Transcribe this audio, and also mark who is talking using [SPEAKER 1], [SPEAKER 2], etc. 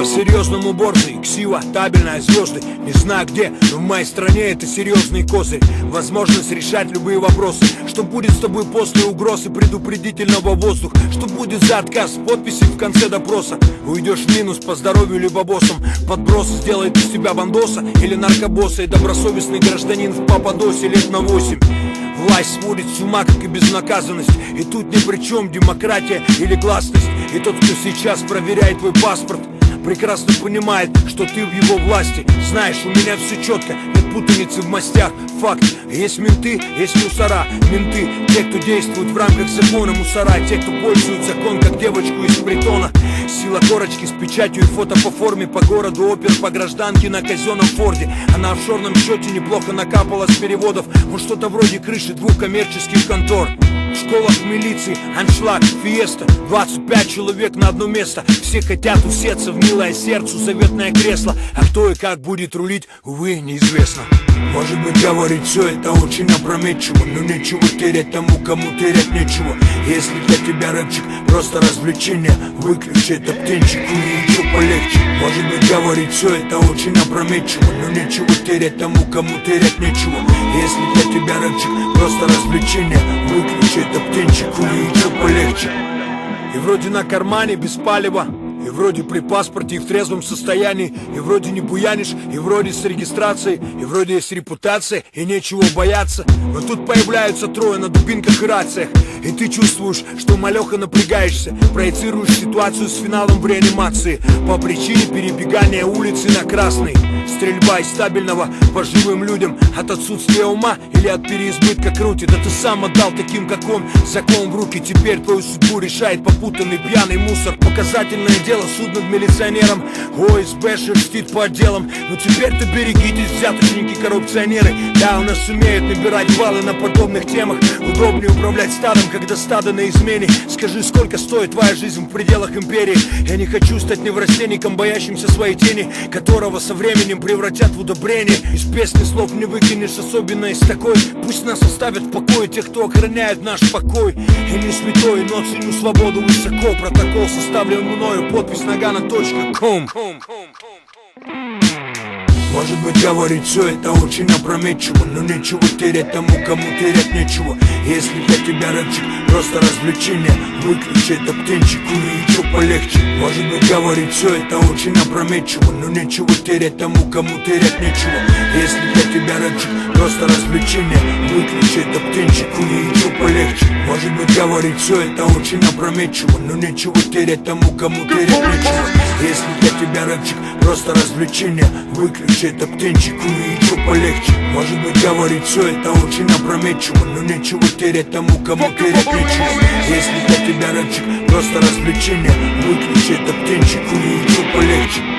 [SPEAKER 1] по-серьезному борзый, ксива, табельная, звезды. Не знаю где, но в моей стране это серьезный козырь. Возможность решать любые вопросы. Что будет с тобой после угроз и предупредительного воздуха? Что будет за отказ подписи в конце допроса? Уйдешь в минус по здоровью либо боссом. Подброс сделает из тебя бандоса или наркобосса. И добросовестный гражданин в Пападосе лет на 8. Власть сводит с ума, как и безнаказанность. И тут ни при чем демократия или гласность. И тот, кто сейчас проверяет твой паспорт, прекрасно понимает, что ты в его власти. Знаешь, у меня все четко, нет путаницы в мастях. Факт, есть менты, есть мусора. Менты, те, кто действует в рамках закона. Мусора, те, кто пользует закон, как девочку из притона. Сила корочки с печатью и фото по форме. По городу опер, по гражданке на казенном форде. А на офшорном счете неплохо накапало с переводов. Вот что-то вроде крыши 2 коммерческих контор. В школах милиции, аншлаг, фиеста. 25 человек на одно место. Все хотят усеться в милое сердцу заветное кресло. А кто и как будет рулить, увы, неизвестно. Может быть, говорить все это очень опрометчиво, но нечего терять тому, кому терять нечего. Если для тебя рэпчик просто развлечение, выключи этот птенчик, и ничего полегче. Может быть, говорить все это очень опрометчиво, но нечего терять тому, кому терять нечего. Если для тебя рэпчик просто развлечение, выключи этот птенчик, и ничего полегче. И вроде на кармане без палева, и вроде при паспорте и в трезвом состоянии, и вроде не буянишь, и вроде с регистрацией, и вроде есть репутация, и нечего бояться. Но тут появляются трое на дубинках и рациях, и ты чувствуешь, что малеха напрягаешься. Проецируешь ситуацию с финалом в реанимации по причине перебегания улицы на красный. Стрельба из стабильного по живым людям от отсутствия ума или от переизбытка крути. Да ты сам отдал таким, как он, закон в руки. Теперь твою судьбу решает попутанный пьяный мусор. Показательное дело, суд над милиционером. ОСБ шерстит по отделам. Но теперь-то берегитесь, взяточники, коррупционеры. Да, у нас умеют набирать баллы на подобных темах. Удобнее управлять стадом, когда стадо на измене. Скажи, сколько стоит твоя жизнь в пределах империи? Я не хочу стать неврастенником, боящимся своей тени, которого со временем превратят в удобрение. Из песни слов не выкинешь, особенно из такой. Пусть нас оставят в покое те, кто охраняет наш покой. Я не святой, но ценю свободу высоко. Протокол составлен мною, подпись nagana.com. Может быть, говорить все это очень опрометчиво, но нечего терять тому, кому терять нечего. Если для тебя рэпчик просто развлечение, выключи этот птенчик, и ничего полегче. Может быть, говорить все это очень опрометчиво, но нечего терять тому, кому терять нечего. Если для тебя рэпчик просто развлечение, выключи этот птенчик, и ничего полегче. Может быть, говорить все это очень опрометчиво, но нечего терять тому, кому терять нечего. Если для тебя рэпчик просто развлечение, выключи это птенчик, и ничего полегче. Может быть, говорить все это очень опрометчиво, но нечего терять тому, кому терять нечего. Если для тебя рэпчик просто развлечение, выключи это птенчик, и ничего полегче.